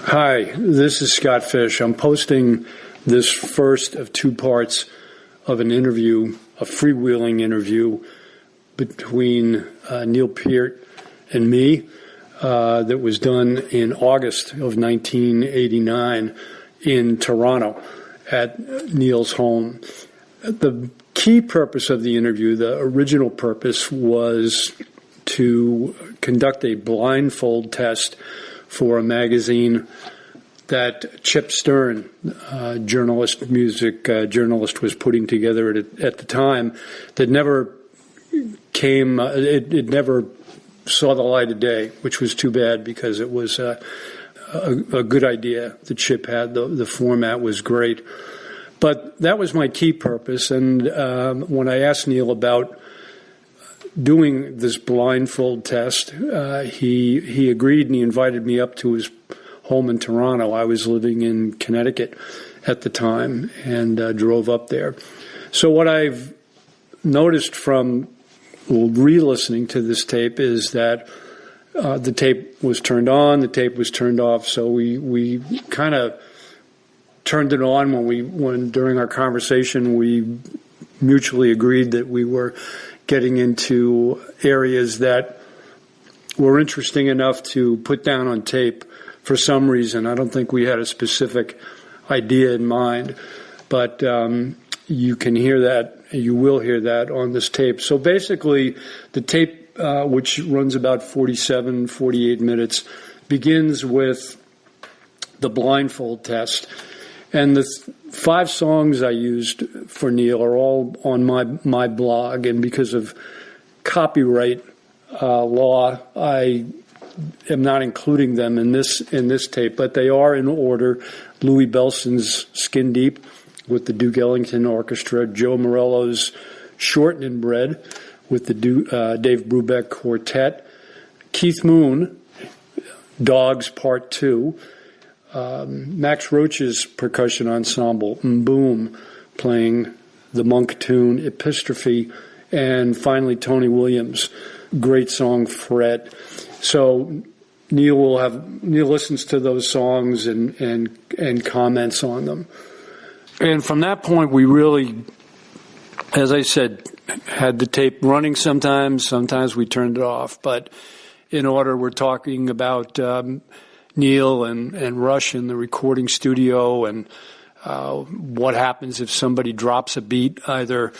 Hi, this is Scott Fish. I'm posting this first of two parts of an interview, a freewheeling interview between Neil Peart and me that was done in August of 1989 in Toronto at Neil's home. The key purpose of the interview, the original purpose, was to conduct a blindfold test for a magazine that Chip Stern, music journalist, was putting together at the time, that never came, it never saw the light of day, which was too bad because it was a good idea that Chip had. The format was great. But that was my key purpose, and when I asked Neil about doing this blindfold test, he agreed, and he invited me up to his home in Toronto. I was living in Connecticut at the time and drove up there. So what I've noticed from re-listening to this tape is that the tape was turned on, the tape was turned off. So we kind of turned it on when during our conversation we mutually agreed that we were getting into areas that were interesting enough to put down on tape for some reason. I don't think we had a specific idea in mind, but you can hear that, you will hear that on this tape. So basically, the tape, which runs about 47, 48 minutes, begins with the blindfold test. And the 5 songs I used for Neil are all on my blog, and because of copyright law, I am not including them in this tape, but they are in order: Louis Bellson's "Skin Deep" with the Duke Ellington Orchestra, Joe Morello's "Shortening Bread" with the Dave Brubeck Quartet, Keith Moon, "Dogs Part 2", Max Roach's percussion ensemble, Boom, playing the Monk tune Epistrophe, and finally Tony Williams' great song Fret. So Neil listens to those songs and comments on them. And from that point, we really, as I said, had the tape running sometimes we turned it off. But in order, we're talking about Neil and Rush in the recording studio, and what happens if somebody drops a beat either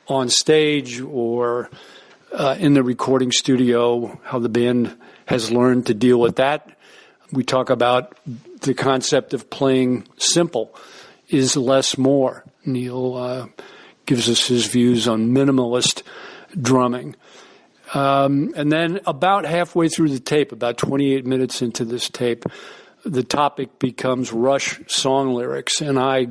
on stage or in the recording studio, how the band has learned to deal with that. We talk about the concept of playing simple is less more. Neil gives us his views on minimalist drumming. And then about halfway through the tape, about 28 minutes into this tape, the topic becomes Rush song lyrics. And I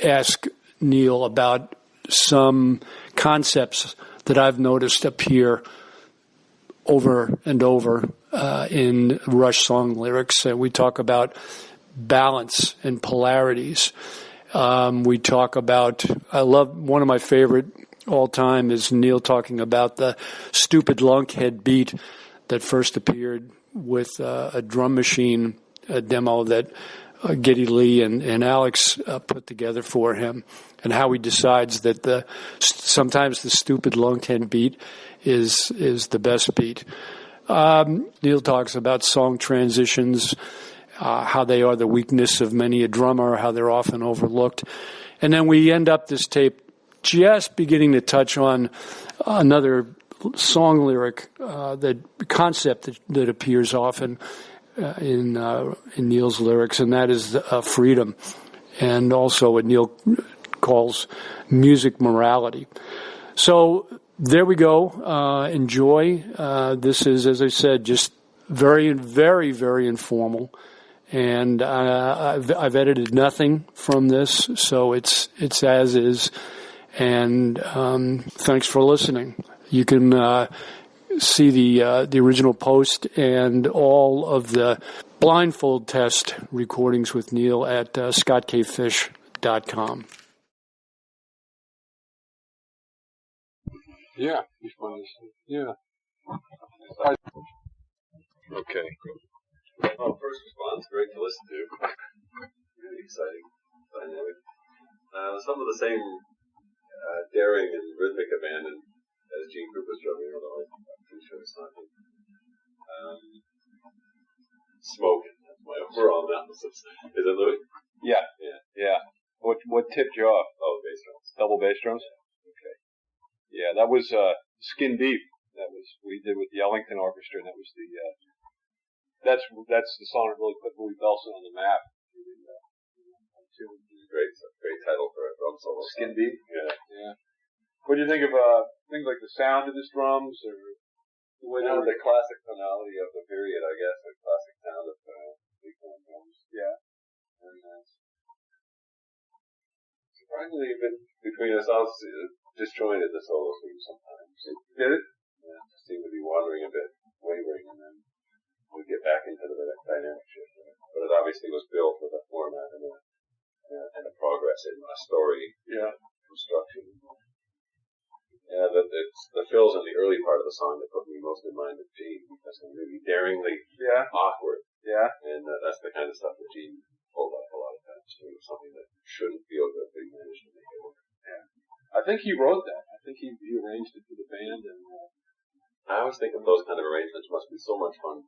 ask Neil about some concepts that I've noticed appear over and over in Rush song lyrics. We talk about balance and polarities. We talk about, one of my favorite all time is Neil talking about the stupid lunkhead beat that first appeared with a drum machine, a demo that Geddy Lee and Alex put together for him, and how he decides that sometimes the stupid lunkhead beat is the best beat. Neil talks about song transitions, how they are the weakness of many a drummer, how they're often overlooked. And then we end up this tape just beginning to touch on another song lyric, that concept that appears often in Neil's lyrics, and that is freedom, and also what Neil calls music morality. So there we go. Enjoy. This is, as I said, just very, very, very informal, and I've edited nothing from this, so it's as is. And thanks for listening. You can see the original post and all of the Blindfold Test recordings with Neil at scottkfish.com. Yeah, he's fun. Yeah. Okay. Oh, first response, great. great to listen to. Really exciting, dynamic. Some of the same daring and rhythmic abandon as Gene Krupa's drumming, although I'm pretty sure it's not him. Smoke. That's my overall analysis. Is it Louis? Yeah. What tipped you off? Oh, bass drums. Double bass drums? Okay. Yeah, that was Skin Deep. That was we did with the Ellington Orchestra, and that was the that's the song that really put Louis Bellson on the map. Great title for a drum solo. Skin Deep? Yeah. What do you think of things like the sound of his drums, or the way the classic tonality of the period, I guess, the classic sound of big horn drums. Yeah. And surprisingly, a bit between ourselves, disjointed the solo theme sometimes. Did it? Yeah, it seemed to be wandering a bit, wavering, and then we'd get back into the dynamic shift. But it obviously was built with a format and a progress in a story construction. Yeah, the fills in the early part of the song that put me most in mind of Gene, because they're really daringly awkward. Yeah. And that's the kind of stuff that Gene pulled up a lot of times too. Something that shouldn't feel good, but he managed to make it work. Yeah. I think he wrote that. I think he arranged it for the band, and I always think of those kind of arrangements must be so much fun.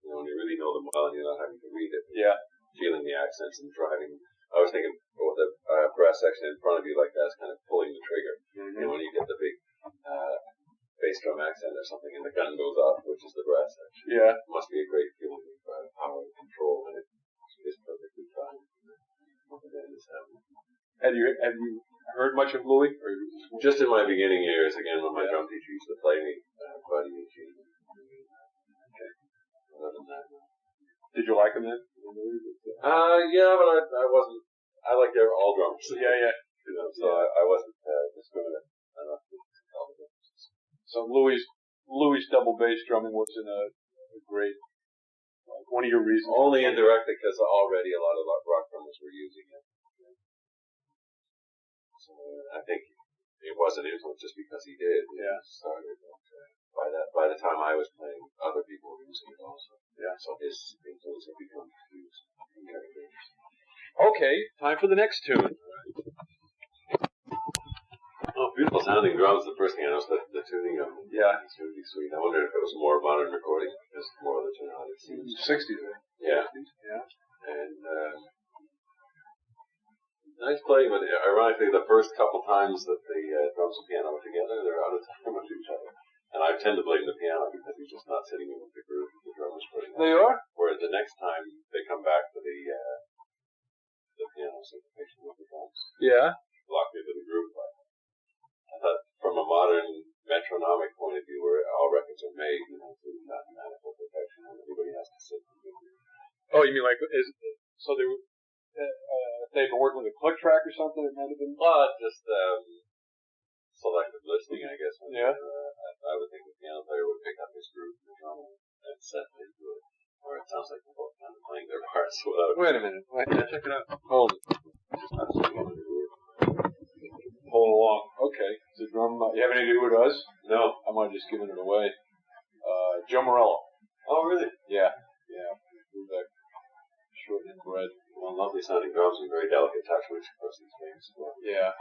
When you really know them well and you're not having to read it. Yeah. Feeling the accents and driving. I was thinking with a brass section in front of you like that's kind of pulling the trigger. Mm-hmm. When you get the big bass drum accent or something and the gun goes off, which is the brass section. Yeah. It must be a great feeling of power and control, and it is perfectly fine. What the band is having. Have you heard much of Louis? Or just in my beginning years, again, when my drum teacher used to play me, Buddy and Gene. Okay. Other than that, did you like him then? Yeah, but I wasn't. I like their all drummers. Yeah. So I wasn't discriminate enough to tell the differences. So Louis' double bass drumming wasn't a great, one of your reasons. Only indirectly because already a lot of rock drummers were using it. So I think it wasn't influenced just because he did. Yeah. Started. By the time I was playing, other people were using it also. Yeah. So his influence had become used. Okay, time for the next tune. Oh, beautiful sounding drums. The first thing I noticed, the tuning of them. Yeah. It's really sweet. I wondered if it was more modern recording, because more of the tonality seems. 60s, right? Yeah. 60s, yeah. And nice playing, but ironically, the first couple times that the drums and piano were together, they're out of time with each other. And I tend to blame the piano because he's just not sitting in with the groove the drum is putting on. They are? Whereas the next time they come back to the piano syncopation with the drums. Yeah. Locked into the groove. I thought from a modern metronomic point of view, where all records are made, to mathematical perfection, and everybody has to sit in the groove. Oh, you mean like so they they've been working with a click track or something? It might have been. Well, just selective listening, I guess. Yeah. I would think the piano player would pick up his groove and the drum and set into it. Or it sounds like they're both kind of playing their parts without. Wait a minute. Check it out. Hold it. Just not sitting in the groove. Hold along. Okay. It's a drum. You have any idea who it was? No. I might have just given it away. Joe Morello. Oh, really? Yeah. That short infrared. Well, lovely sounding drums and very delicate touch, which of course these things as well. Yeah.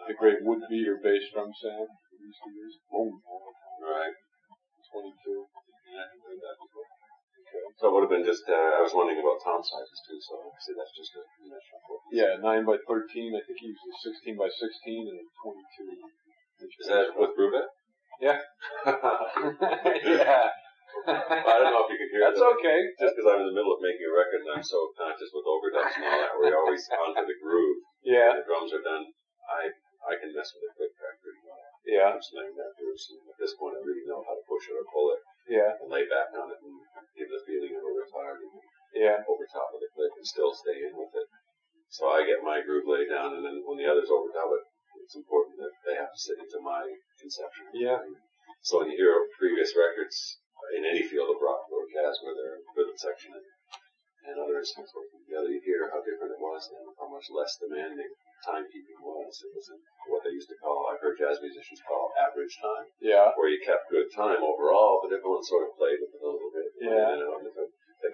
The great wood beater bass drum sound we used to use. Boom. Right. 22. Yeah, I heard that before. Okay. So it would have been just, I was wondering about tom sizes too, so obviously that's just a conventional quote. Yeah, 9x13. I think he used a 16x16 and a 22. Is that with Brubeck? Yeah. Yeah. I don't know if you can hear That's that. okay. Just because I'm in the middle of making a record and I'm so conscious with overdubs and all that, where you're always onto the groove. Yeah. When the drums are done. I can mess with a quick track pretty well. Yeah. I'm slaying that grooves. At this point, I really know how to push it or pull it. Yeah. And lay back on it and give the feeling of a riff harmony. Yeah. Over top of the click and still stay in with it. So I get my groove laid down, and then when the others overdub it, it's important that they have to sit into my conception. Yeah. So when you hear previous records in any field of rock or jazz where they're rhythm section and other instruments working together, you hear how different it was and how much less demanding timekeeping was. It was what they used to call, I've heard jazz musicians call average time. Yeah. Where you kept good time overall, but everyone sort of played with it a little bit. Yeah. And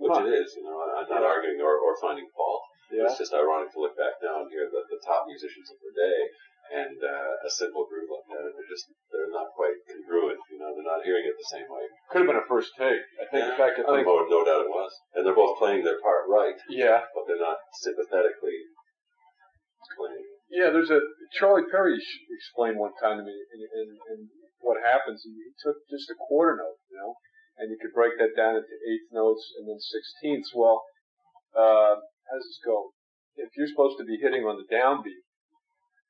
which it is. I'm not arguing or finding fault. Yeah. It's just ironic to look back now and hear that the top musicians of the day and a simple group like that, they're not quite congruent. They're not hearing it the same way. Could have been a first take. I think. In fact, no doubt it was. And they're both playing their part right. Yeah. But they're not sympathetically playing. Yeah, Charlie Perry explained one time to me, and what happens, he took just a quarter note, and you could break that down into eighth notes and then sixteenths. Well, how does this go? If you're supposed to be hitting on the downbeat,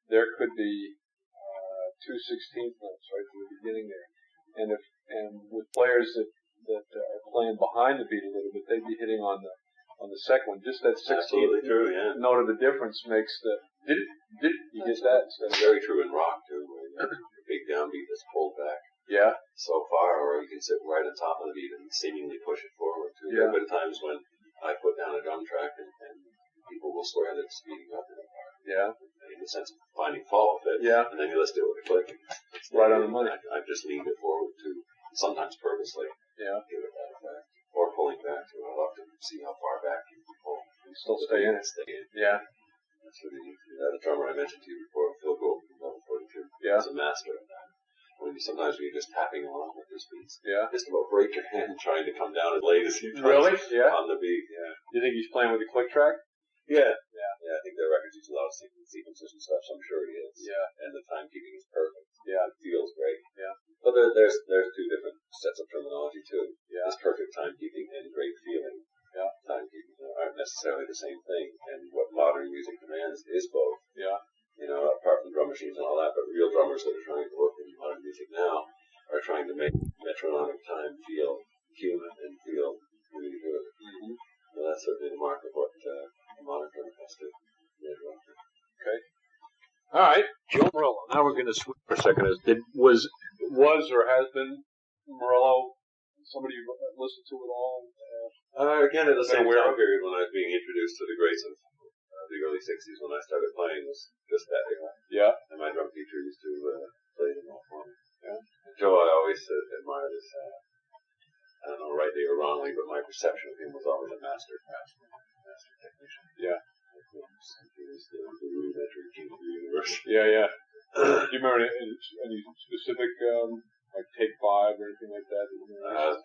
there could be 2 16th notes right at the beginning there, and with players that are playing behind the beat a little bit, they'd be hitting on the second one. Just that 16th true, yeah. note of the difference makes the you get that. That's very true in rock too, where the big downbeat is pulled back. Yeah. So far, or you can sit right on top of the beat and seemingly push it forward too. Yeah. There have been times when I put down a drum track and people will swear that it's speeding up in the part. Yeah. In the sense of finding fault with it. Yeah. And then you listen to it with a click. It's right on the money. I've just leaned it forward too, sometimes purposely. Yeah. Give it that effect. Or pulling back too. I love to see how far back you can pull. And still stay in it. Stay in. Yeah. That's really easy. The drummer I mentioned to you before, Phil Gould, level 42. Yeah. He's a master of that. Sometimes when you're just tapping along with your beats. Yeah. Just about break your hand trying to come down as late as he does. Really? Yeah. On the beat, yeah. Do you think he's playing with a click track? Yeah. Yeah, I think their records use a lot of sequences and stuff, so I'm sure he is. Yeah. And the timekeeping is perfect. Yeah. It feels great. Yeah. But there's two different sets of terminology too. Yeah. There's perfect timekeeping and great feeling. Yeah. Timekeeping aren't necessarily the same thing, and what modern music demands is both. Yeah. Apart from drum machines and all that, but real drummers that are trying to work in modern music now are trying to make metronomic time feel human and feel really good. Mm-hmm. So that's certainly the mark of what a modern drummer has to measure up to. Okay. All right, Joe Morello. Now we're going to switch for a second. Was or has been Morello somebody you listened to at all? Again, at the same time period when I was being introduced to the greats of the early 60s, when I started playing, was just that era. Yeah. And my drum teacher used to play them all for me. Yeah. Joe, I always admired his, I don't know, rightly or wrongly, but my perception of him was always a master craftsman, master technician. Yeah. He was the rudimentary king of the universe. Yeah, yeah. Do you remember any specific, like Take 5 or anything like that?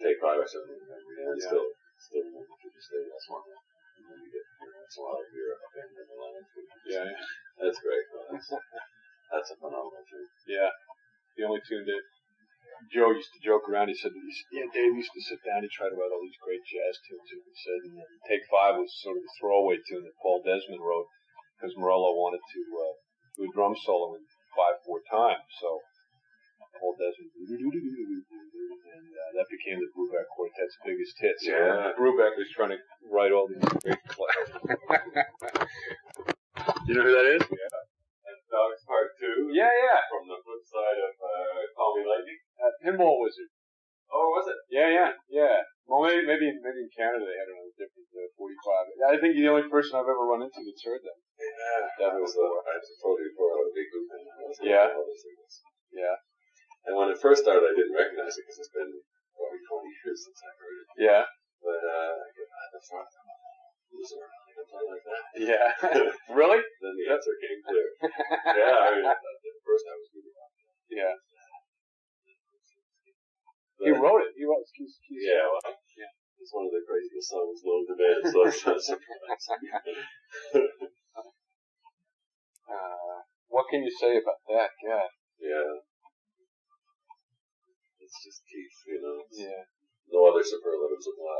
Take 5 I certainly remember. And still remember to this day. That's one. And then you get once in a while you hear a band in the line. Yeah. That's great. That's a phenomenal tune. Yeah. The only tune that Joe used to joke around, he said, Dave used to sit down, he tried to write all these great jazz tunes, and he said, and Take 5 was sort of a throwaway tune that Paul Desmond wrote, because Morello wanted to do a drum solo in 5/4 time, so Paul Desmond, and that became the Brubeck Quartet's biggest hit. So Brubeck was trying to write all these great Do you know who that is? Yeah. That's Dog's Part 2. Yeah. From the flip side of Call Me Lightning. Pinball Wizard. Oh, was it? Yeah. Well, maybe in Canada they had a different 45. I think you're the only person I've ever run into that's heard that. Yeah, I told you before, I was a big group fan. Yeah. All those things. Yeah. And when it first started, I didn't recognize it because it's been probably 20 years since I heard it. Yeah. But that's not loser. I can play like that. Yeah. Really? Then the answer came clear. Yeah, I mean, at first I was really wrong. Yeah. He wrote it. Keys. Yeah, well, it's one of the craziest songs known to man, so it's not surprising. What can you say about that? God. Yeah. It's just Keith, Yeah. No other superlatives apply.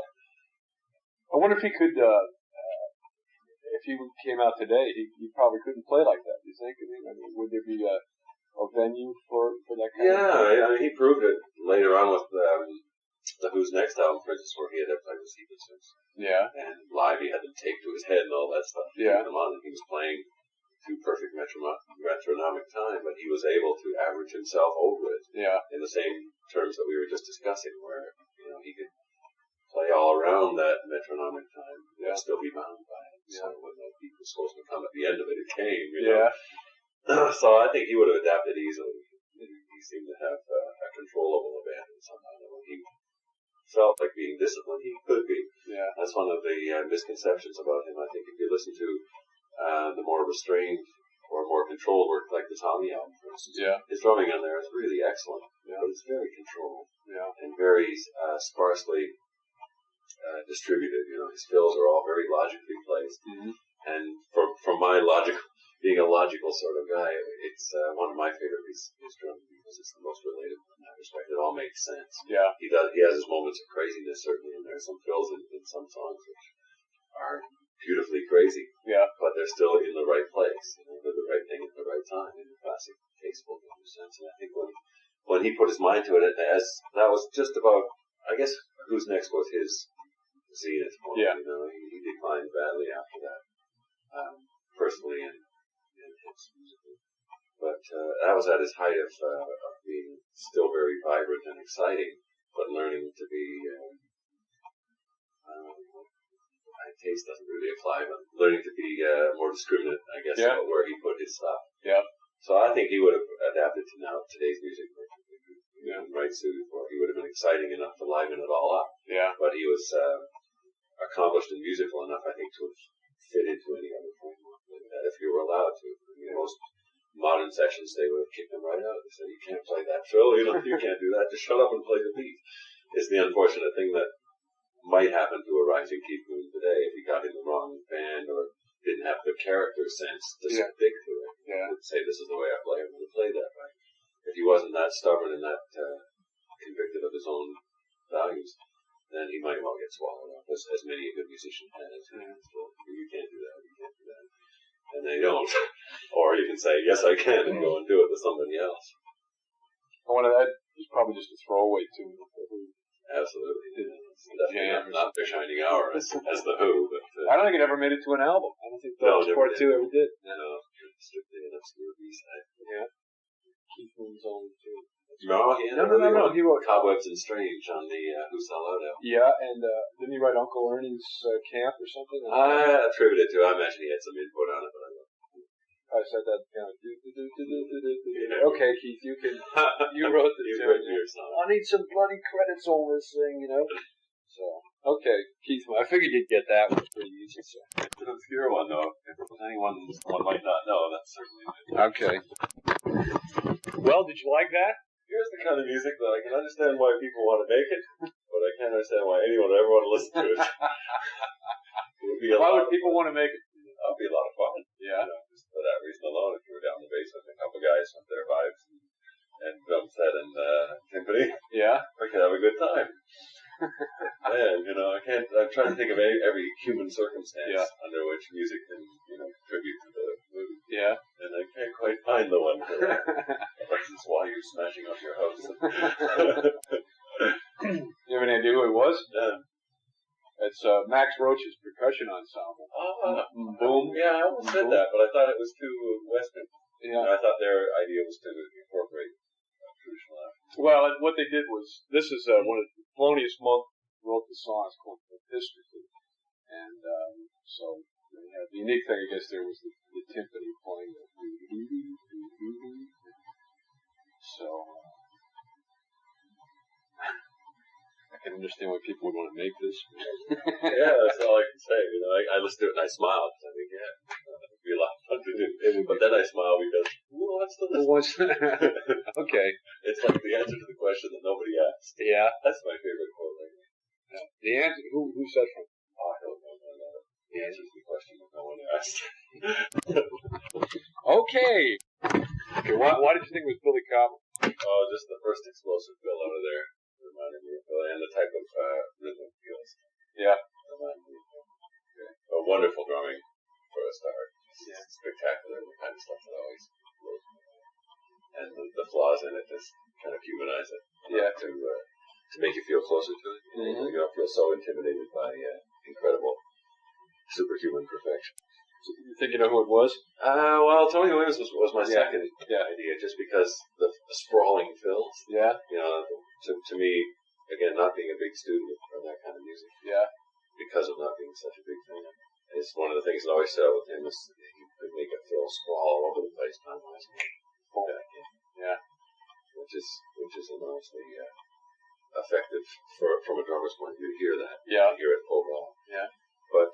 I wonder if he could, if he came out today, he probably couldn't play like that, do you think? I mean, would there be a venue for that kind of thing? Yeah, I mean, he proved it later on with the Who's Next album, for instance, where he had to play with sequencers. Yeah. And live he had them taped to his head and all that stuff. Yeah. He was playing to perfect metronomic time, but he was able to average himself over it. Yeah. In the same terms that we were just discussing, where, he could play all around that metronomic time and still be bound by it. So when the beat was supposed to come at the end of it, it came, Yeah. So I think he would have adapted easily. He seemed to have a controllable abandon somehow. When he felt like being disciplined, he could be. Yeah. That's one of the misconceptions about him. I think if you listen to the more restrained or more controlled work, like the Tommy album, for instance, his drumming on there is really excellent. But it's very controlled and very sparsely distributed. His fills are all very logically placed. Mm-hmm. And from my being a logical sort of guy, it's one of my favorite pieces of his drumming because it's the most relatable in that respect. It all makes sense. Yeah. He has his moments of craziness, certainly, and there's some fills in some songs which are beautifully crazy. Yeah. But they're still in the right place. They're the right thing at the right time in the classic tasteful sense. And I think when he put his mind to it, as that was just about, I guess, Who's Next was his zenith point. Yeah. He declined badly after that, personally and musically. But that was at his height of being still very vibrant and exciting, but learning to be. Taste doesn't really apply, but learning to be more discriminate, I guess, about where he put his stuff. Yeah. So I think he would have adapted to today's music. Right suited for it. He would have been exciting enough to liven it all up. Yeah. But he was accomplished and musical enough, I think, to fit into any other framework. If you were allowed to. Most modern sessions, they would have kicked him right out. They said, "You can't play that, Phil. You can't do that. Just shut up and play the beat." It's the unfortunate thing that might happen to a rising Keith Moon today if he got in the wrong band or didn't have the character sense to stick to it. Yeah. Say, this is the way I play, I'm going to play that way. If he wasn't that stubborn and that convicted of his own values, then he might well get swallowed up, as many a good musician has. Well, you can't do that, you can't do that. And they don't. Or you can say, yes, I can, and go and do it with somebody else. One of that is probably just a throwaway tune. Absolutely. Definitely not their shining hour as the Who, but I don't think it ever made it to an album. I don't think Part 2 ever did. No, strictly an obscure B-side. Yeah. Keith Moon's own too. No. He wrote Cobwebs and Strange on the Who Sell Out album. Yeah, and didn't he write Uncle Ernie's Camp or something? I attributed to. I imagine he had some input on it, but I don't. I said that kind of okay, Keith, you wrote the tune. I need some bloody credits on this thing, So, okay, Keith, I figured you'd get that one pretty easy. So. It's an obscure one, though. If there's anyone one might not know, that's certainly it. Okay. Well, did you like that? Here's the kind of music that I can understand why people want to make it, but I can't understand why anyone would ever want to listen to it. Why would people want to make it? It would be a lot of fun. Yeah. Just for that reason alone, if you were down in the basement, a couple guys with their vibes and drum set and timpani, we could have a good time. Man, I'm trying to think of every human circumstance under which music can, contribute to the mood. Yeah. And I can't quite find the one for that. This is why you're smashing up your house. You have any idea who it was? Yeah. It's Max Roach's percussion ensemble. Boom. Yeah, I almost said that, but I thought it was too Western. Yeah. I thought their idea was to incorporate traditional acts. Well, what they did was, this is one of Thelonious Monk wrote the song. It's called History. And so the unique thing, I guess, there was the timpani playing. So I can understand why people would want to make this. Yeah, that's all I can say. I listened to it and I smiled. I think, it'd be a lot of fun to do. But then I smile because, who wants to listen? Okay. It's like the answer to the question that nobody asked. Yeah. That's my favorite quote right now. Yeah. The answer, who said from? I don't know. The answer to the question that no one asked. Okay. Why did you think it was Billy Cobham? Oh, just the first explosive fill out of there. Reminded me of Billy, and the type of rhythm feels. Yeah. Reminded me of him. A wonderful drumming for a start. Yeah. Spectacular, the kind of stuff that always blows me away. And the flaws in it just kind of humanize it. Yeah. To make you feel closer to it. Mm-hmm. You don't feel so intimidated by incredible superhuman perfection. So you think you know who it was? Well, Tony Williams was my second idea, just because the sprawling fills. Yeah. To me, again, not being a big student of that kind of music. Yeah. Because of not being such a big fan. It's one of the things that always said with him is he could make a fill sprawl all over the place time-wise. Yeah. Which is enormously effective from a drummer's point of view to hear that. Yeah. To hear it full well. Yeah. But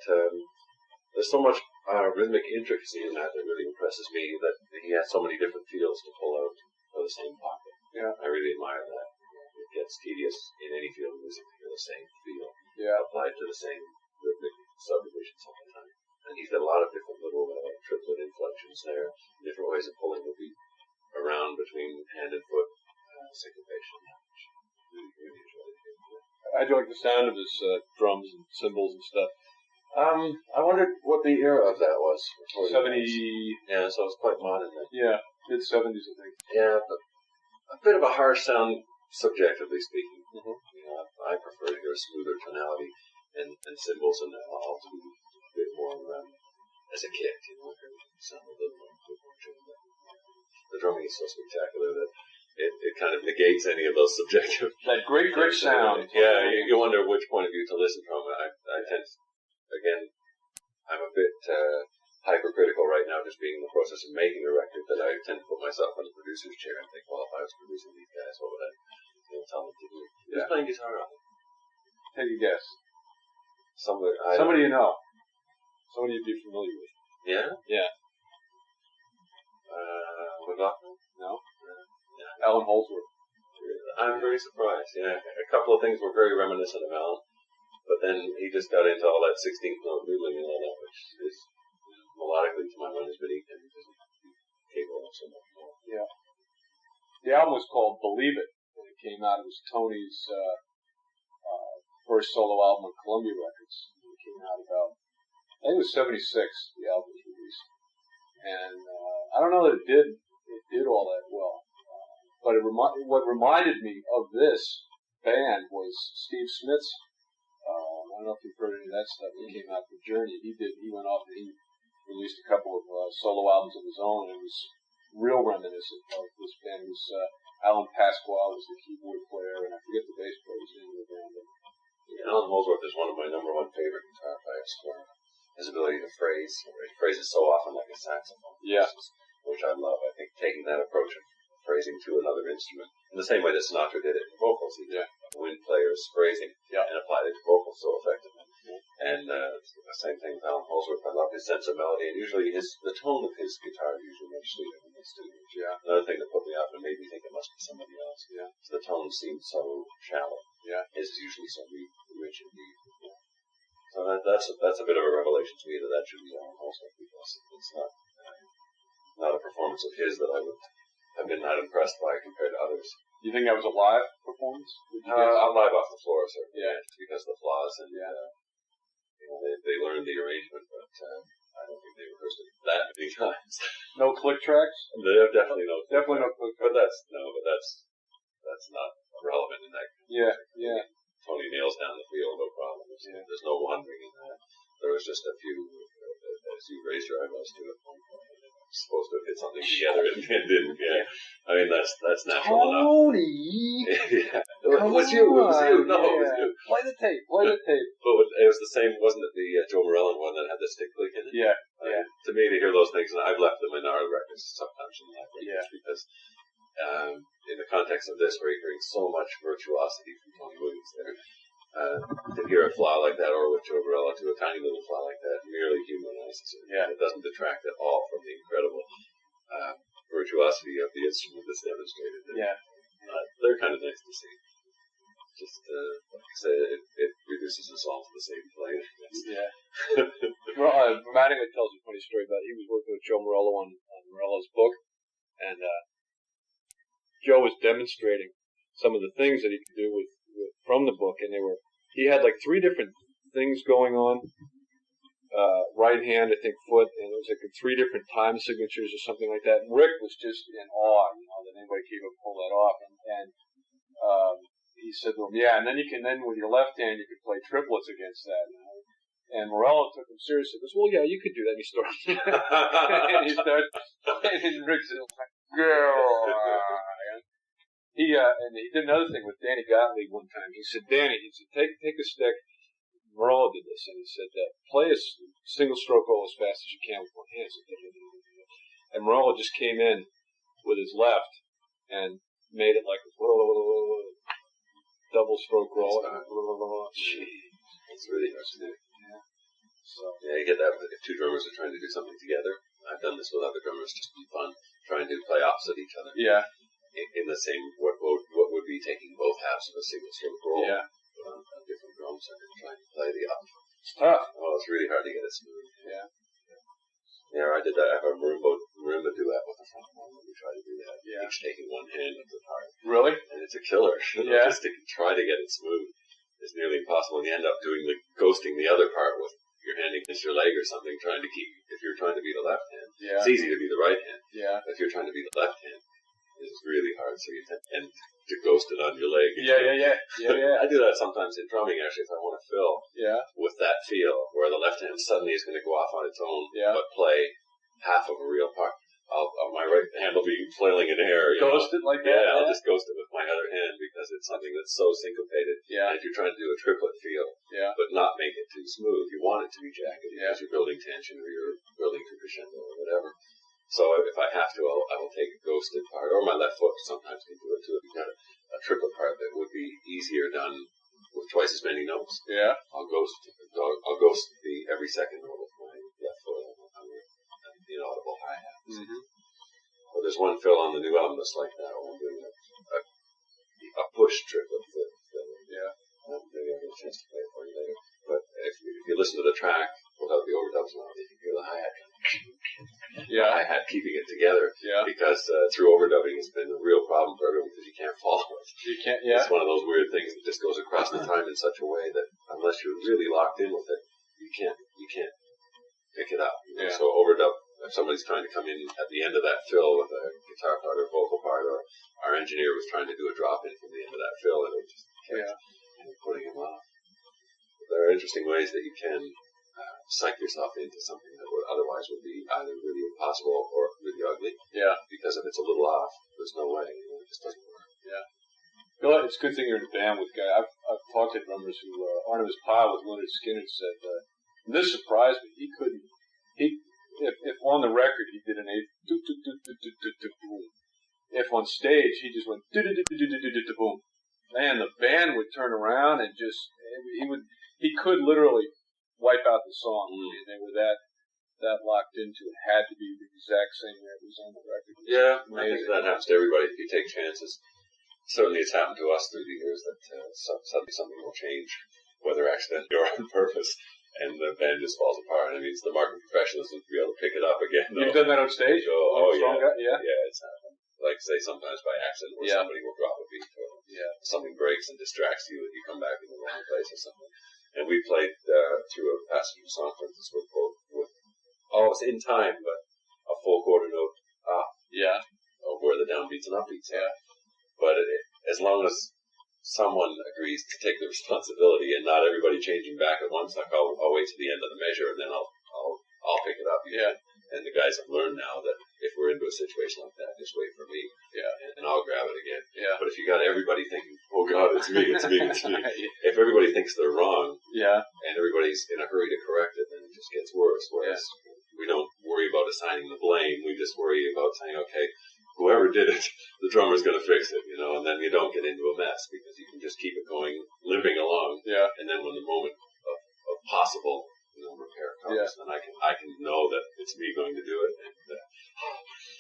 there's so much rhythmic intricacy in that really impresses me, that he has so many different feels to pull out for the same pocket. Yeah. I really admire that. It gets tedious in any field of music to hear the same feel applied to the same rhythmic subdivisions all the time. And he's got a lot of different little triplet inflections there, different ways of pulling the beat around between hand and foot syncopation. Really, really enjoyed it. I do like the sound of his drums and cymbals and stuff. I wondered what the era of that was. 70. Yeah, so it was quite modern then. Yeah, mid-70s, I think. Yeah, but a bit of a harsh sound, subjectively speaking. Mm-hmm. You know, I prefer to hear a smoother tonality and cymbals and all to be a bit more as a kit. You know, sound a little more tuned. The drumming is so spectacular that it kind of negates any of those subjective. That great sound. Yeah, you wonder which point of view to listen from. I tend to, again, I'm a bit hypercritical right now, just being in the process of making a record, that I tend to put myself in the producer's chair and think, well, if I was producing these guys, what would I tell them to do? Who's playing guitar on it? Take a guess. Somebody you know. Somebody you'd be familiar with. Yeah? Yeah. McLaughlin? No? Yeah. Alan Holdsworth. I'm very surprised, yeah. A couple of things were very reminiscent of Alan, but then he just got into all that 16th note noodling and all that, which is melodically, to my mind, is beneath him. He doesn't capable of so much more. Yeah. The album was called Believe It when it came out. It was Tony's first solo album on Columbia Records. It came out about, I think it was 76, the album was released. And I don't know that it did all that well. But what reminded me of this band was Steve Smith's, I don't know if you've heard any of that stuff. He came out for Journey. He went off and he released a couple of solo albums of his own, and it was real reminiscent of this band. It was Alan Pasquale was the keyboard player, and I forget the bass player's name of the band. But, Alan Holdsworth is one of my number one favorite guitar players for his ability to phrase. He phrases so often like a saxophone. Yeah. Which I love. I think taking that approach of phrasing to another instrument, in the same way that Sinatra did it in vocals, he took wind players' phrasing and applied it to vocals so effectively. And the same thing with Alan Holdsworth. I love his sense of melody, and usually the tone of his guitar is usually much sweeter than his studio. Yeah. Another thing that put me off and made me think it must be somebody else. Yeah. So the tone seemed so shallow. Yeah. His is usually so rich and deep. Yeah. So that's a bit of a revelation to me that should be Alan Holdsworth, because it's not a performance of his that I would have been not impressed by compared to others. Do you think that was a live performance? I'm live off the floor, sir. Yeah. Just because of the flaws and they learned the arrangement, but I don't think they rehearsed it that many times. No click tracks? Definitely no. Definitely no click tracks. But that's not relevant in that. Yeah, yeah. Tony nails down the field, no problem. There's no wandering in that. There was just a few, as you raised your eyebrows to it, supposed to have hit something together and didn't. Yeah, I mean that's natural enough. Tony, yeah, it was you. No, it was you. Play the tape. But it was the same, wasn't it? The Joe Morello one that had the stick click in it. Yeah, To me, to hear those things, and I've left them in our records sometimes in the live records because in the context of this, where you're hearing so much virtuosity from Tony Williams there. To hear a flaw like that, or with Joe Morello to a tiny little flaw like that, merely humanizes it. Yeah. It doesn't detract at all from the incredible virtuosity of the instrument that's demonstrated. They're kind of nice to see. Just, like I said, it reduces us all to the same plane. Yeah. Well, Mattingly tells a funny story about he was working with Joe Morello on Morello's book, and Joe was demonstrating some of the things that he could do from the book, and he had like 3 different things going on. Right hand, I think, foot, and it was like 3 different time signatures or something like that. And Rick was just in awe, that anybody could even pull that off. And he said to him, and then with your left hand, you could play triplets against that. And Morello took him seriously. He goes, well, yeah, you could do that. And he started, and he started playing, and Rick said, and he did another thing with Danny Gottlieb one time. He said, take a stick. Morello did this, and he said, play a single stroke roll as fast as you can with one hand. And Morello just came in with his left and made it like, double stroke roll. It's really hard to do. Yeah. So. Yeah, you get that if two drummers are trying to do something together. I've done this with other drummers just for fun, trying to play opposite each other. Yeah. In the same, what would be taking both halves of a single stroke roll. Yeah. On different drums and trying to play the up. It's tough. Oh, it's really hard to get it smooth. Yeah. Yeah, I did that. I have a marimba duet with a front horn when we try to do that. Yeah. Each taking one hand of the part. Really? And it's a killer. Yeah. Just to try to get it smooth is nearly impossible. You end up ghosting the other part with your hand against your leg or something, trying to keep, if you're trying to be the left hand. Yeah. It's easy to be the right hand. Yeah. But if you're trying to be the left hand, it's really hard. So you tend to ghost it on your leg. Yeah. I do that sometimes in drumming, actually, if I want to fill with that feel, where the left hand suddenly is going to go off on its own, but play half of a real part. My right hand will be flailing in air. Ghost it like that? Yeah, I'll just ghost it with my other hand because it's something that's so syncopated. Yeah. And if you're trying to do a triplet feel, but not make it too smooth, you want it to be jagged because you're building tension or you're building to crescendo or whatever. So if I have to, I will take a ghosted part, or my left foot sometimes can do it too. If you've got a triplet part that would be easier done with twice as many notes, I'll ghost every second note with my left foot on the inaudible hi-hat. Mm-hmm. Well, there's one fill on the new album that's like that, where I'm doing a push triplet fill. Maybe I'll get a chance to play it for you later. But if you listen to the track without the overdubs on, you can hear the hi-hat. Hi-hat keeping it together. Because through overdubbing, it's been a real problem for everyone because you can't follow it. You can't. It's one of those weird things that just goes across the time in such a way that unless you're really locked in with it, you can't pick it up. So overdub. If somebody's trying to come in at the end of that fill with a guitar part or vocal part, or our engineer was trying to do a drop in from the end of that fill, and it just kept putting him off. There are interesting ways that you can psych yourself into something that otherwise would be either really impossible or really ugly. Because if it's a little off, there's no way. It just doesn't work. It's a good thing you're in a band with guys. I've talked to drummers who Artemis Pyle with Leonard Skinner said, and this surprised me. If on the record he did an eighth, boom. If on stage he just went boom, man, the band would turn around and he could literally wipe out the song. I mean, they were that locked into it. Had to be the exact same way it was on the record. I think that happens to everybody if you take chances. Certainly, it's happened to us through the years that suddenly something will change, whether accidentally or on purpose. And the band just falls apart. I mean, it's the mark of professionalism to be able to pick it up again. You've done that on stage? Yeah, it's happened. Like, say, sometimes by accident, where somebody will drop a beat, or something breaks and distracts you, and you come back in the wrong place or something. And we played through a passage of song, for instance, with it's in time, but a full quarter note of where the downbeats and upbeats are. But as long as someone agrees to take the responsibility and not everybody changing back at once, like I'll wait to the end of the measure and then I'll pick it up. And the guys have learned now that if we're into a situation like that, just wait for me. And I'll grab it again. But if you got everybody thinking, oh God, it's me. If everybody thinks they're wrong, and everybody's in a hurry to correct it, then it just gets worse. Whereas we don't worry about assigning the blame. We just worry about saying, okay, whoever did it, the drummer's going to fix it, and then you don't get into a mess because you can just keep it going, limping along. And then when the moment of possible repair comes, then I can know that it's me going to do it.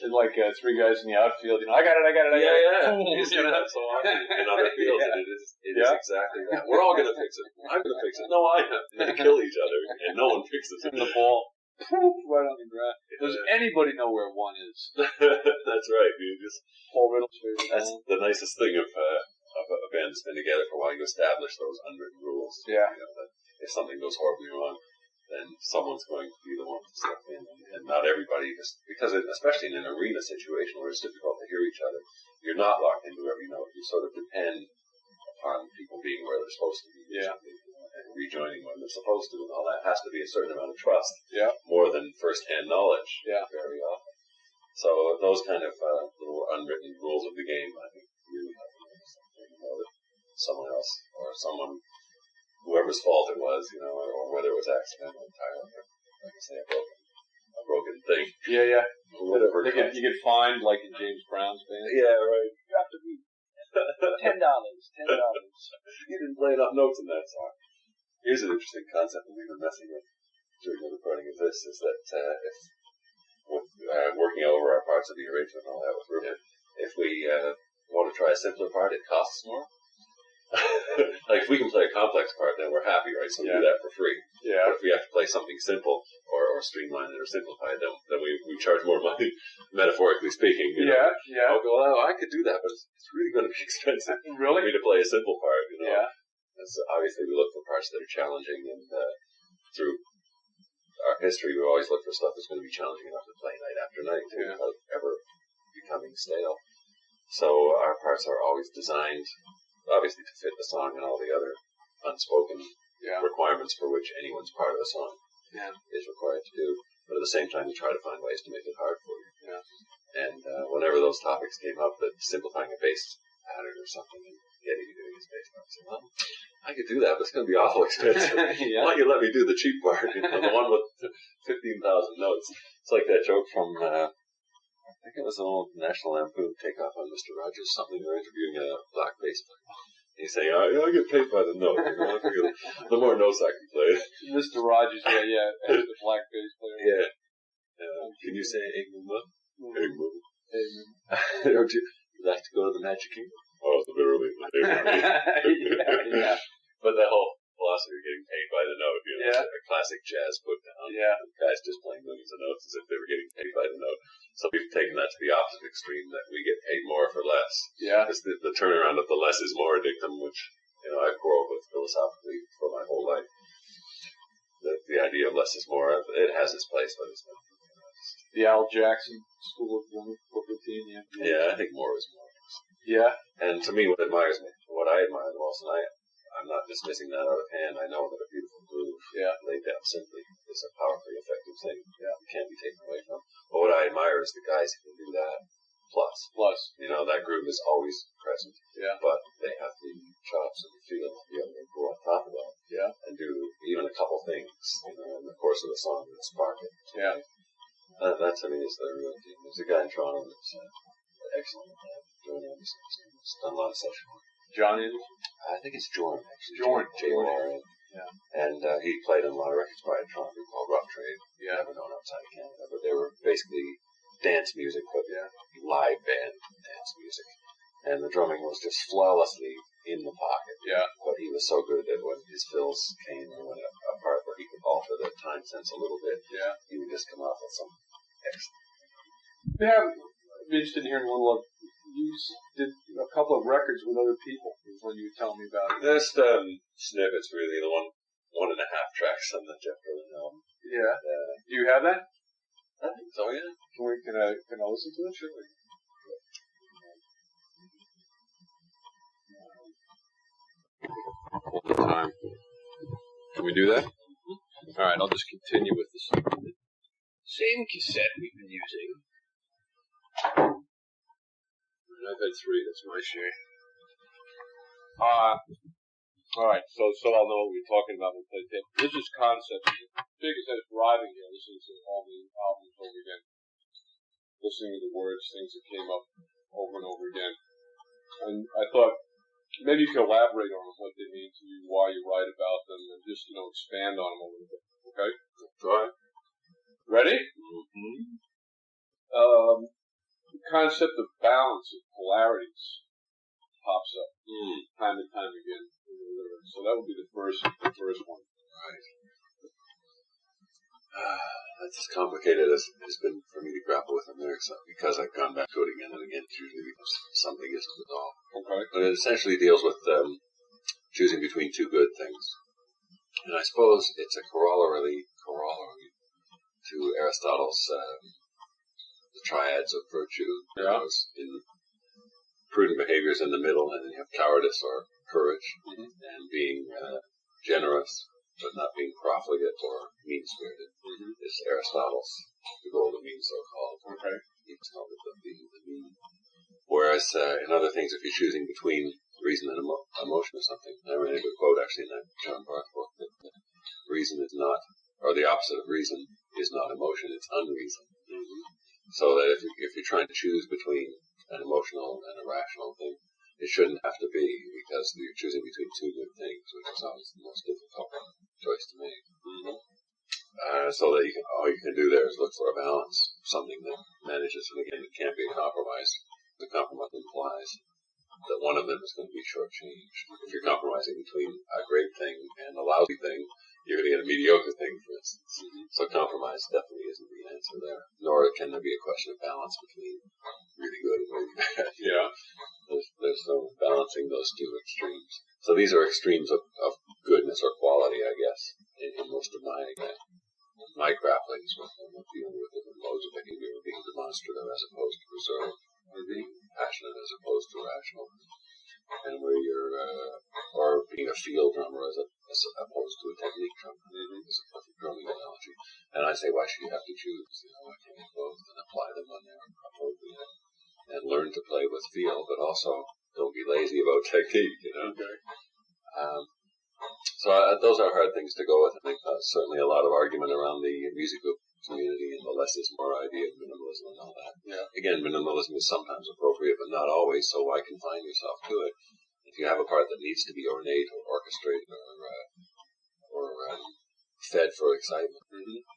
And like three guys in the outfield, I got it. You see that so often in other fields, and it is exactly that. We're all going to fix it. I'm going to fix it. No, I am. They kill each other, and no one fixes it. And the ball. Right on the ground. Does anybody know where one is? That's right. Paul Riddle's favorite. That's the nicest thing of a band that's been together for a while. You establish those unwritten rules. That if something goes horribly wrong, then someone's going to be the one to step in, and not everybody. Because especially in an arena situation where it's difficult to hear each other, you're not locked into every note. You sort of depend upon people being where they're supposed to be. And rejoining when they're supposed to, and all that has to be a certain amount of trust, more than first-hand knowledge, very often. So those kind of little unwritten rules of the game, I think, really help that someone else or whoever's fault it was, or whether it was accidental entirely, or, like I say, a broken thing. Yeah. Whatever. You get fined like in James Brown's band. Yeah, right. You have to be $10. You didn't play enough notes in that song. Here's an interesting concept that we've been messing with during the recording of this, is that if with working over our parts of the arrangement and all that with Rupert, if we want to try a simpler part, it costs more. Like if we can play a complex part, then we're happy, right? So we do that for free. Yeah. But if we have to play something simple or streamline it or simplify it, then we charge more money, metaphorically speaking. You know? Yeah. Well, I could do that, but it's really going to be expensive Really? for me to play a simple part. You know? Yeah. And so obviously we look for parts that are challenging, and through our history, we always look for stuff that's going to be challenging enough to play night after night without ever becoming stale. So our parts are always designed, obviously, to fit the song and all the other unspoken requirements for which anyone's part of a song is required to do. But at the same time, we try to find ways to make it hard for you. Yeah. And whenever those topics came up, that simplifying a bass pattern or something and getting you doing his bass part, I said, well, I could do that, but it's going to be awful expensive. Why don't you let me do the cheap part, the one with 15,000 notes? It's like that joke from, I think it was an old National Lampoon takeoff on Mr. Rogers, something. They're interviewing a black bass player. He's saying, I get paid by the note. You know? I figure the more notes I can play. Mr. Rogers, as the black bass player. Yeah. Can you say Egmuma? Egmuma. Would you like to go to the Magic Kingdom? Oh, it's literally. Yeah. But that whole philosophy of getting paid by the note, you know, a classic jazz put down. Yeah. Guys just playing millions of notes as if they were getting paid by the note. So we've taken that to the opposite extreme, that we get paid more for less. Yeah. Because the turnaround of the less is more dictum, which, you know, I've grown up with philosophically for my whole life. The idea of less is more, it has its place, but it's not. The Al Jackson School of Routine, Yeah, I think more is more. Yeah. And to me, what I admire the most, and I'm not dismissing that out of hand, I know that a beautiful groove laid down simply is a powerfully effective thing. Yeah. It can't be taken away from. But what I admire is the guys who can do that plus. You know, that groove is always present. Yeah. But they have the chops and the feel to be able to go on top of that. Yeah. And do even a couple things, you know, in the course of the song and spark it. Yeah. That to me is the real team. There's a guy in Toronto that's excellent at that. Doing everything. He's done a lot of session work. John Anderson? I think it's Jordan, actually. Jordan. J-O-R-N. Yeah. And he played on a lot of records by a Toronto group called Rough Trade. Yeah. Never known outside of Canada. But they were basically dance music, but live band dance music. And the drumming was just flawlessly in the pocket. Yeah. But he was so good that when his fills came or when a part where he could alter the time sense a little bit, he would just come off with some excellent. Yeah, I'm interested in hearing a little of, you did a couple of records with other people, when you were telling me about it. Just snippets, really, the 1.5 tracks on the Jeff Berlin album. Yeah. Do you have that? I think so, yeah. Can I listen to it? Sure. All the time. Can we do that? Mm-hmm. All right, I'll just continue with the same cassette we've been using. I've had 3, that's my share. All right, so I'll know what we're talking about when we play tape. This is concept. Big as that driving here, listening to all the albums over again. Listening to the words, things that came up over and over again. And I thought, maybe you could elaborate on what they mean to you, why you write about them, and just, expand on them a little bit. Okay? All right. Ready? Mm-hmm. The concept of balance, of polarities, pops up time and time again in the lyrics. So that would be the first one. Right. That's as complicated as it has been for me to grapple with the lyrics, because I've gone back to it again and again. It's usually because something isn't resolved. Okay. But it essentially deals with choosing between two good things. And I suppose it's a corollary to Aristotle's the triads of virtue. Yeah. In prudent behaviors in the middle, and then you have cowardice or courage, and being generous, but not being profligate or mean-spirited. Is Aristotle's, the golden mean, so-called. Okay. He called it the mean. Whereas in other things, if you're choosing between reason and emotion or something, I read a good quote actually in that John Barth book, that reason is not, or the opposite of reason is not emotion, it's unreason. So that if you're trying to choose between an emotional and a rational thing, it shouldn't have to be, because you're choosing between two good things, which is always the most difficult choice to make. So that all you can do there is look for a balance, something that manages, and again, it can't be a compromise. The compromise implies that one of them is going to be shortchanged. If you're compromising between a great thing and a lousy thing, you're going to get a mediocre thing, for instance. So compromise definitely isn't the answer there. Nor can there be a question of balance between really good and really bad. There's no balancing those two extremes. So these are extremes of goodness or quality, I guess, in most of my grapplings with them, of dealing with different modes of behavior, being demonstrative as opposed to reserved, or being passionate as opposed to rational, and where you're, or being a field drummer as opposed to a technique drummer. Is a perfect drumming analogy. And I say, why should you have to choose? Why can't you both and apply them when they're appropriate, and learn to play with feel, but also don't be lazy about technique, Okay. So those are hard things to go with. I think certainly a lot of argument around the musical community and the less is more idea of minimalism and all that. Again, minimalism is sometimes appropriate, but not always, so why confine yourself to it? If you have a part that needs to be ornate or orchestrated or fed for excitement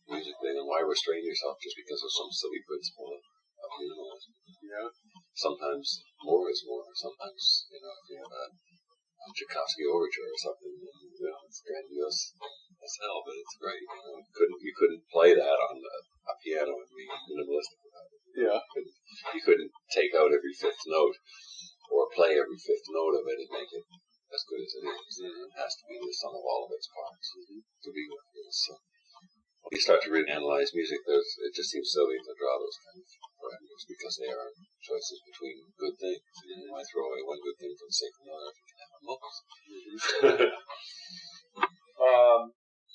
musically, then why restrain yourself just because of some silly principle of minimalism? Sometimes more is more. Sometimes, if you have a Tchaikovsky overture or something, it's grandiose as hell, but it's great. You couldn't play that on a piano and be minimalistic about it. You couldn't take out every fifth note or play every fifth note of it and make it as good as it is. It has to be the sum of all of its parts to be what it is. So when you start to really analyze music, it just seems silly to draw those kind of parameters because they are choices between good things. Why throw away one good thing for the sake of another if you can have most?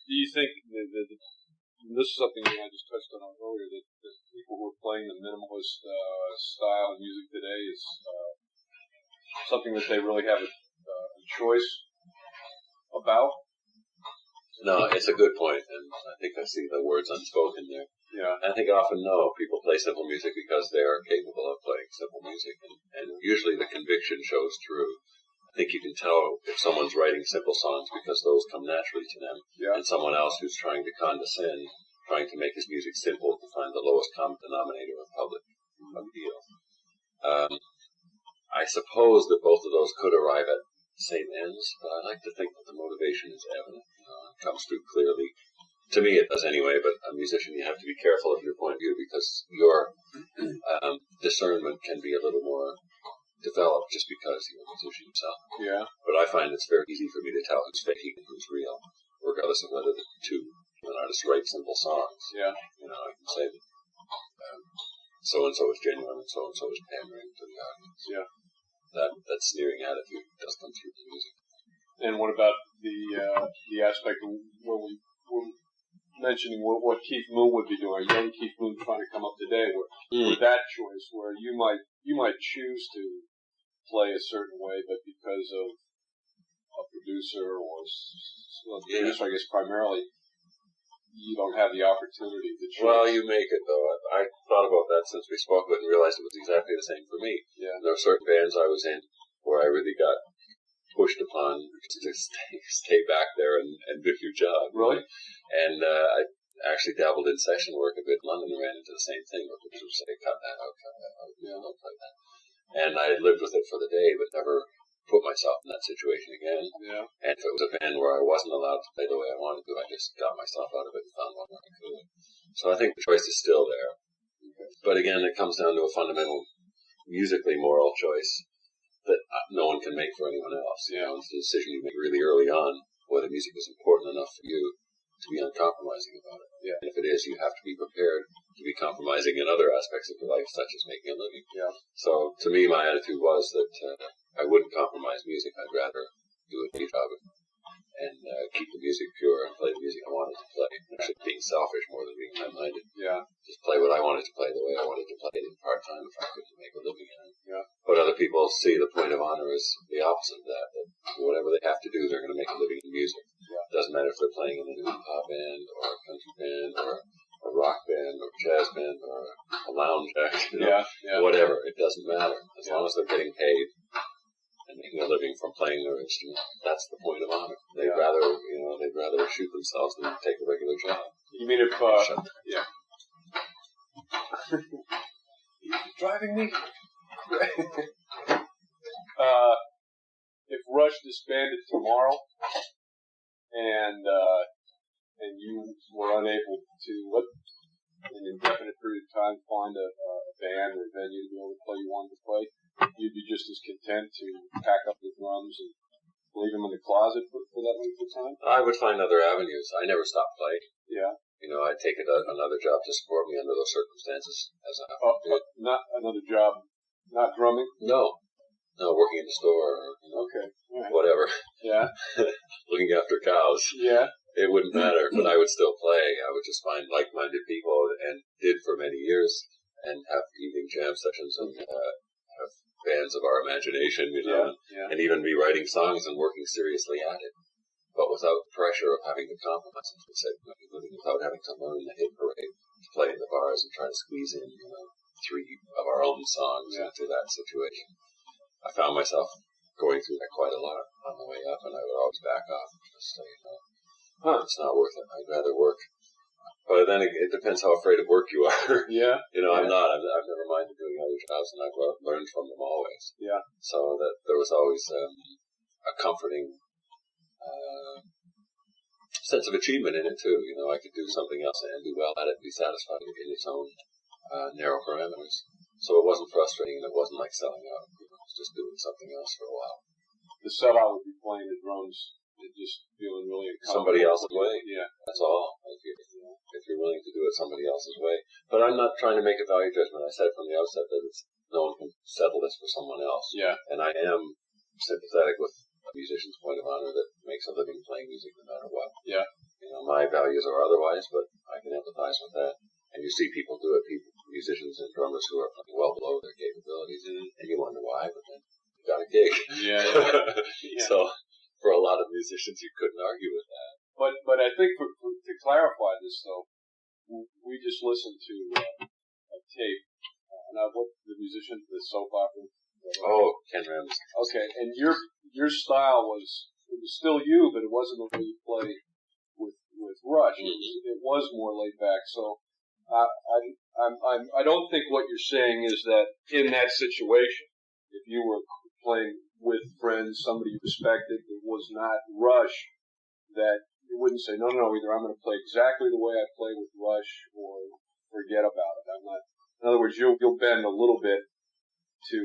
Do you think that this is something that I just touched on earlier, that people who are playing the minimalist style of music today is something that they really have a choice about? No, it's a good point, and I think I see the words unspoken there. I think often, no, people play simple music because they are capable of playing simple music, and usually the conviction shows through. I think you can tell if someone's writing simple songs because those come naturally to them, and someone else who's trying to condescend, trying to make his music simple to find the lowest common denominator of public appeal. I suppose that both of those could arrive at the same ends, but I like to think that the motivation is evident. It comes through clearly. To me, it does anyway, but a musician, you have to be careful of your point of view because your discernment can be a little more developed just because you're a musician yourself. But I find it's very easy for me to tell who's faking and who's real, regardless of whether the two artists write simple songs. I can say that so-and-so is genuine and so-and-so is pandering to the audience. That sneering attitude does come through the music. And what about the aspect of when we were mentioning what Keith Moon would be doing, young Keith Moon trying to come up today with that choice, where you might choose to play a certain way, but because of a producer or producer, I guess primarily, you don't have the opportunity to choose. Well, you make it, though. I thought about that since we spoke about it and realized it was exactly the same for me. There are certain bands I was in where I really got pushed upon to stay back there and do your job. Really? And I actually dabbled in session work a bit in London and ran into the same thing where people would say, cut that out, don't play that. And I lived with it for the day, but never put myself in that situation again. And if it was a band where I wasn't allowed to play the way I wanted to, I just got myself out of it and found one where I could. So I think the choice is still there. But again, it comes down to a fundamental, musically moral choice that no one can make for anyone else. It's a decision you make really early on, whether music is important enough for you to be uncompromising about it. And if it is, you have to be prepared to be compromising in other aspects of your life, such as making a living. So to me, my attitude was that I wouldn't compromise music. I'd rather do a day job and keep the music pure and play the music I wanted to play. Actually being selfish more than being high-minded. Just play what I wanted to play the way I wanted to play it in part-time if I couldn't make a living in it. But other people see the point of honor as the opposite of that whatever they have to do, they're going to make a living in music. It doesn't matter if they're playing in a new pop band or a country band or a rock band or a jazz band or a lounge act, whatever. It doesn't matter. As long as they're getting paid and making a living from playing their instrument. That's the point of honor. They'd rather shoot themselves than take a regular job. You mean if, yeah. You're driving me. If Rush disbanded tomorrow, and you were unable to, in an indefinite period of time, find a band or a venue to be able to play you wanted to play, you'd be just as content to pack up the drums and leave them in the closet for that length of time? I would find other avenues. I never stopped playing. Yeah. I'd take another job to support me under those circumstances. Not another job, not drumming? No, working in the store or, okay. Right. Whatever. Yeah. Looking after cows. Yeah. It wouldn't matter, but I would still play. I would just find like-minded people, and did for many years, and have evening jam sessions and have bands of our imagination, and even be writing songs and working seriously at it, but without the pressure of having to compromise, as we said, without having to learn the hit parade, to play in the bars and try to squeeze in, 3 of our own songs into that situation. I found myself going through that quite a lot on the way up, and I would always back off and just say, it's not worth it. I'd rather work. But then it depends how afraid of work you are. Yeah. I'm not. I've never minded doing other jobs, and I've learned from them always. Yeah. So that there was always a comforting sense of achievement in it, too. I could do something else and do well at it, be satisfied in its own narrow parameters. So it wasn't frustrating, and it wasn't like selling out. It was just doing something else for a while. The sellout would be playing the drums and just feeling really uncomfortable. Somebody else's way. Yeah. That's all. If you're willing to do it somebody else's way. But I'm not trying to make a value judgment. I said from the outset that no one can settle this for someone else. Yeah. And I am sympathetic with a musician's point of honor that makes a living playing music no matter what. Yeah. My values are otherwise, but I can empathize with that. And you see people do it, musicians and drummers who are playing well below their capabilities, and you wonder why, but then you got a gig. Yeah. So for a lot of musicians, you couldn't argue with that. But I think to clarify this, though, we just listened to a tape. What the musician, the soap opera? Oh, Ken Rams. Okay, and your style was still you, but it wasn't the way you play with Rush. Mm-hmm. It was more laid back. So I don't think what you're saying is that in that situation, if you were playing with friends, somebody you respected, it was not Rush, that you wouldn't say, no, either I'm going to play exactly the way I play with Rush or forget about it. In other words, you'll bend a little bit to,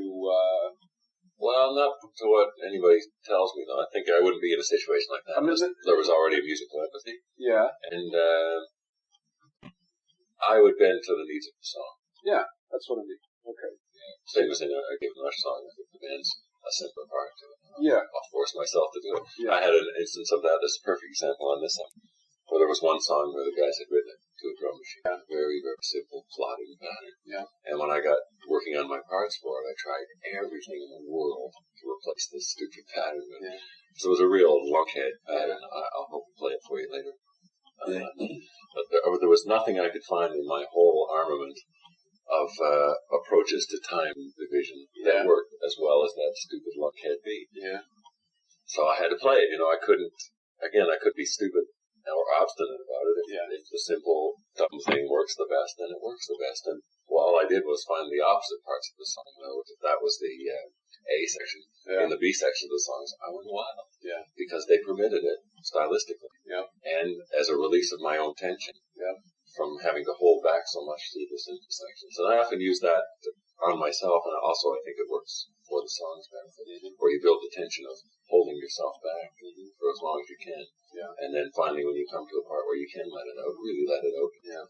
well, not to what anybody tells me, though. I think I wouldn't be in a situation like that. There was already a musical empathy. Yeah. And I would bend to the needs of the song. Yeah, that's what I mean. Okay. Yeah. Same as in a given Rush song, I think the band's a simpler part to it. Yeah. I'll force myself to do it. Yeah. I had an instance of that as a perfect example on this song, where there was one song where the guys had written it to a drum machine. Very, very simple, plotting pattern. Yeah. And when I got working on my parts for it, I tried everything in the world to replace this stupid pattern. Yeah. So it was a real lunkhead pattern. I'll hope to play it for you later. But there was nothing I could find in my whole armament of approaches to time division that worked as well as that stupid lunkhead beat. Yeah. So I had to play it. I could be stupid or obstinate about it. If the simple, dumb thing works the best, then it works the best. And all I did was find the opposite parts of the song. If that was the A section, in the B section of the songs, I went wild. Yeah. Because they permitted it stylistically. Yeah. And as a release of my own tension. Yeah. From having to hold back so much through the simple sections. And I often use that on myself, and also I think it works for the song's benefit, where you build the tension of holding yourself back for as long as you can. Yeah. And then finally, when you come to a part where you can let it out, really let it out. Yeah.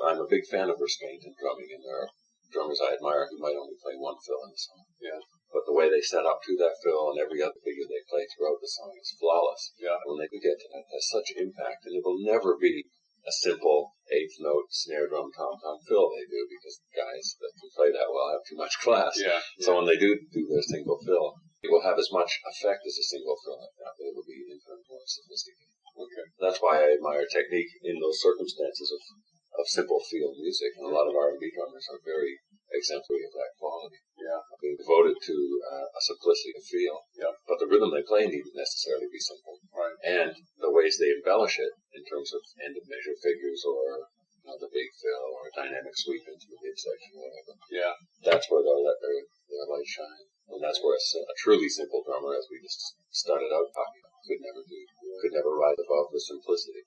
I'm a big fan of restraint in drumming, and there are drummers I admire who might only play one fill in the song. Yeah. But the way they set up to that fill and every other figure they play throughout the song is flawless. Yeah. And when they do get to that, it has such impact, and it will never be a simple eighth note snare drum tom-tom fill they do, because guys that can play that well have too much class. Yeah. So when they do their single fill, it will have as much effect as a single fill like that, but it will be infinitely more sophisticated. Okay. That's why I admire technique in those circumstances of simple field music. And a lot of R&B drummers are very exemplary of that quality. Yeah. Being devoted to a simplicity of feel. Yeah. But the rhythm they play needn't necessarily be simple. Right. And the ways they embellish it in terms of end of measure figures or the big fill or a dynamic sweep into the midsection or whatever. Yeah. That's where they'll let their light shine. And that's where a truly simple drummer, as we just started out talking about, could never do. Could never rise above the simplicity.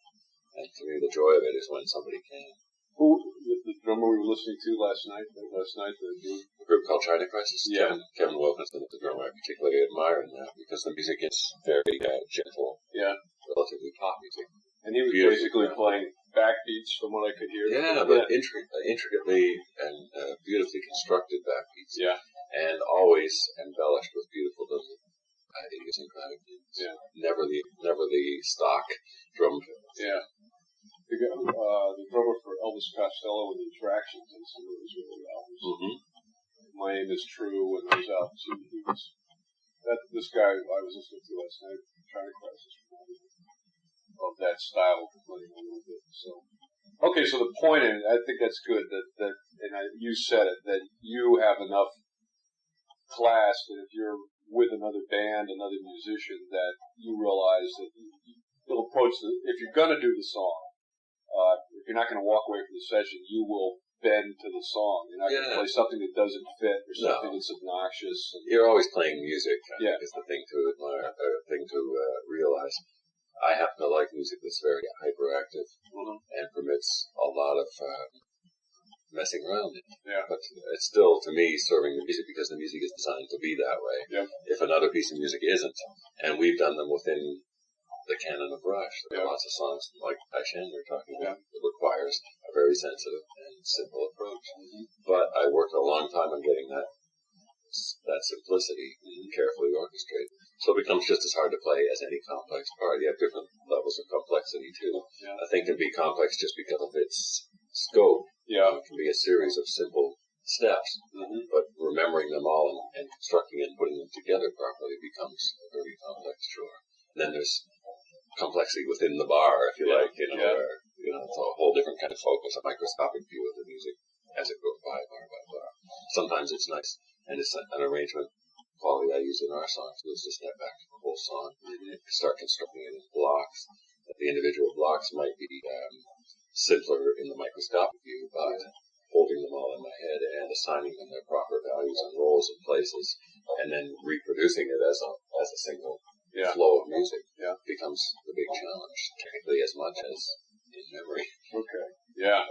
And to me, the joy of it is when somebody can. Who, the drummer we were listening to last night, the group called China Crisis. Yeah. Kevin Wilkinson, the drummer, I particularly admire in that because the music is very gentle. Yeah. Relatively pop music. And he was basically playing backbeats from what I could hear. Yeah, but intricately and beautifully constructed backbeats. Yeah. And always embellished with beautiful little idiosyncratic things. Yeah. Never the stock drum fill. Yeah. The drummer for Elvis Costello and the Attractions and some of his early albums. Mm-hmm. My Aim Is True and those albums. This guy I was listening to last night, China Crisis, of that style of playing a little bit. So, okay, so the point, and I think that's good that you said it, that you have enough class that if you're with another band, another musician, that you realize that you'll approach if you're going to do the song, if you're not going to walk away from the session, you will bend to the song. You're not going to play something that doesn't fit or something that's obnoxious. You're always playing music. I think is the thing to admire, thing to realize. I happen to like music that's very hyperactive and permits a lot of messing around in. Yeah. But it's still, to me, serving the music because the music is designed to be that way. Yep. If another piece of music isn't, and we've done them within the canon of Rush, there are lots of songs like Taishan we're talking about that requires a very sensitive and simple approach. Mm-hmm. But I worked a long time on getting that simplicity carefully orchestrated. So it becomes just as hard to play as any complex part. You have different levels of complexity too. Yeah. A thing can be complex just because of its scope. Yeah. It can be a series of simple steps, but remembering them all and constructing and putting them together properly becomes a very complex chore. And then there's complexity within the bar, if you like, where it's a whole different kind of focus, a microscopic view of the music as it goes by bar by bar. Sometimes it's nice, and it's an arrangement quality I use in our songs is to step back to the whole song and start constructing it in blocks. The individual blocks might be simpler in the microscopic view, but holding them all in my head and assigning them their proper values and roles and places, and then reproducing it as a single flow of music becomes the big challenge, technically as much as in memory. Okay. Yeah.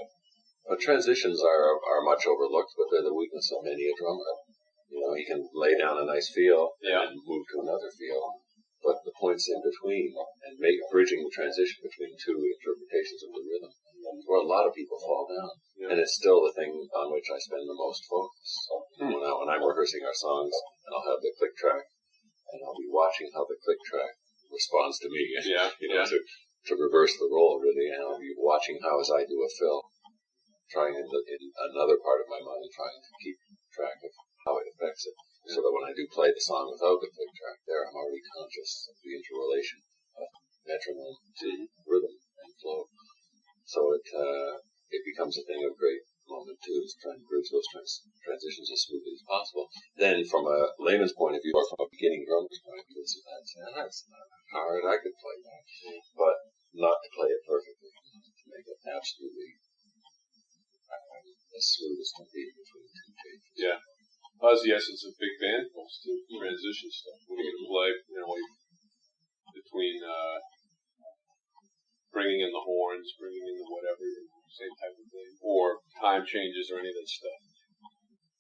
But transitions are much overlooked, but they're the weakness of many a drummer. He can lay down a nice feel and move to another feel, but the points in between and bridging the transition between two interpretations of the rhythm, where a lot of people fall down. Yeah. And it's still the thing on which I spend the most focus. When I'm rehearsing our songs, and I'll have the click track, and I'll be watching how the click track responds to me. To reverse the role, really, and I'll be watching how as I do a fill, trying in another part of my mind, trying to keep track of how it affects it, so that when I do play the song without the click track there, I'm already conscious of the interrelation of metronome to rhythm and flow. So it becomes a thing of great moment too, is trying to bridge those transitions as smoothly as possible. Then from a layman's point of view, or from a beginning drummer's point of view, that's not hard, I could play that. But not to play it perfectly, to make it absolutely as smooth as can be between two takes. Yeah. That's the essence of big band folks too, transition stuff. When you can play, between bringing in the horns, bringing in the whatever, same type of thing, or time changes or any of that stuff.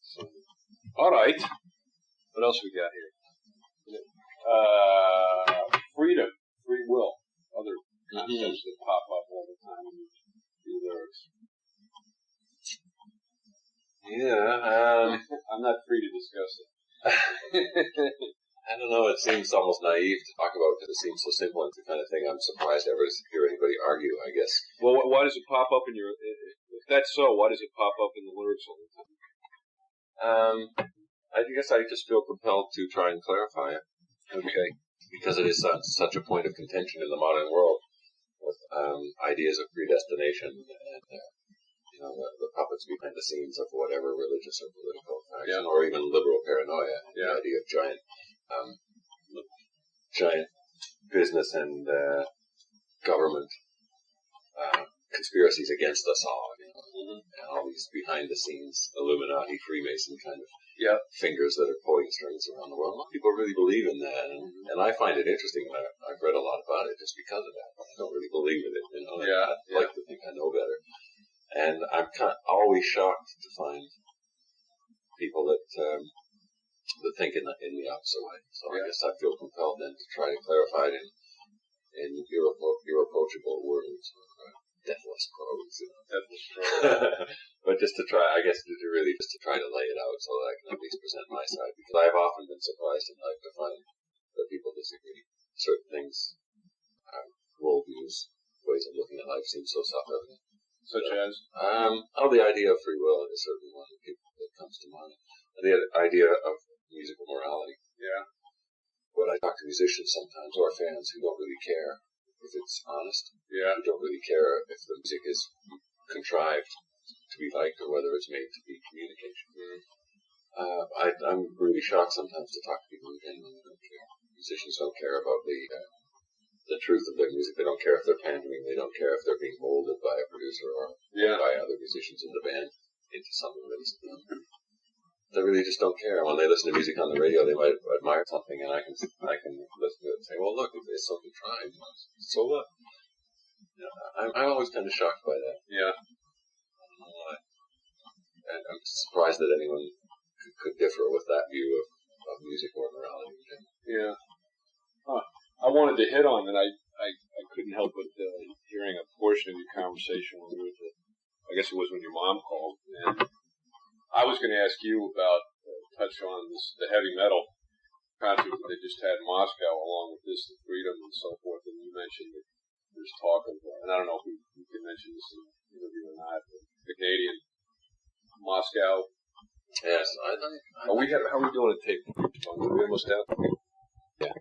So, all right. What else we got here? Freedom, free will, other concepts that pop up all the time in your lyrics. Yeah, I'm not free to discuss it. I don't know, it seems almost naive to talk about because it seems so simple. It's the kind of thing I'm surprised ever to hear anybody argue, I guess. Well, why does it pop up in your... If that's so, why does it pop up in the lyrics all the time? I guess I just feel compelled to try and clarify it. Okay. Because it is such a point of contention in the modern world with ideas of predestination and the puppets behind the scenes of whatever religious or political faction, or even liberal paranoia. The idea of giant business and government conspiracies against us all, and all these behind-the-scenes Illuminati, Freemason kind of fingers that are pulling strings around the world. A lot of people really believe in that, and I find it interesting. I've read a lot about it just because of that. I don't really believe in it, I like to think I know better. And I'm always shocked to find people that think in the opposite way. So I guess I feel compelled then to try to clarify it in irreproachable words, or deathless prose. Deathless prose. But just to try, I guess, to try to lay it out so that I can at least present my side, because I've often been surprised in life to find that people disagree. Certain things, worldviews, ways of looking at life seem so self-evident. Such as? The idea of free will is certainly one that comes to mind. The idea of musical morality. Yeah. When I talk to musicians sometimes, or fans who don't really care if it's honest, who don't really care if the music is contrived to be liked or whether it's made to be communication. I'm really shocked sometimes to talk to people who genuinely don't care. Musicians don't care about the truth of their music. They don't care if they're pandering. They don't care if they're being molded by a producer or by other musicians in the band into something that isn't them. They really just don't care. When they listen to music on the radio, they might admire something, and I can listen to it and say, well, look, it's so contrived. So what? I'm always kind of shocked by that. Yeah. I don't know why. And I'm surprised that anyone could differ with that view of music or morality. Yeah. I wanted to hit on, and I couldn't help but hearing a portion of your conversation when we were I guess it was when your mom called, and I was going to ask you about, touch on the heavy metal concert that they just had in Moscow, along with this, the Freedom and so forth, and you mentioned that there's talk of, and I don't know if you can mention this in the interview or not, the Canadian Moscow. Yes, how are we doing at tape? Are we almost out? Yeah.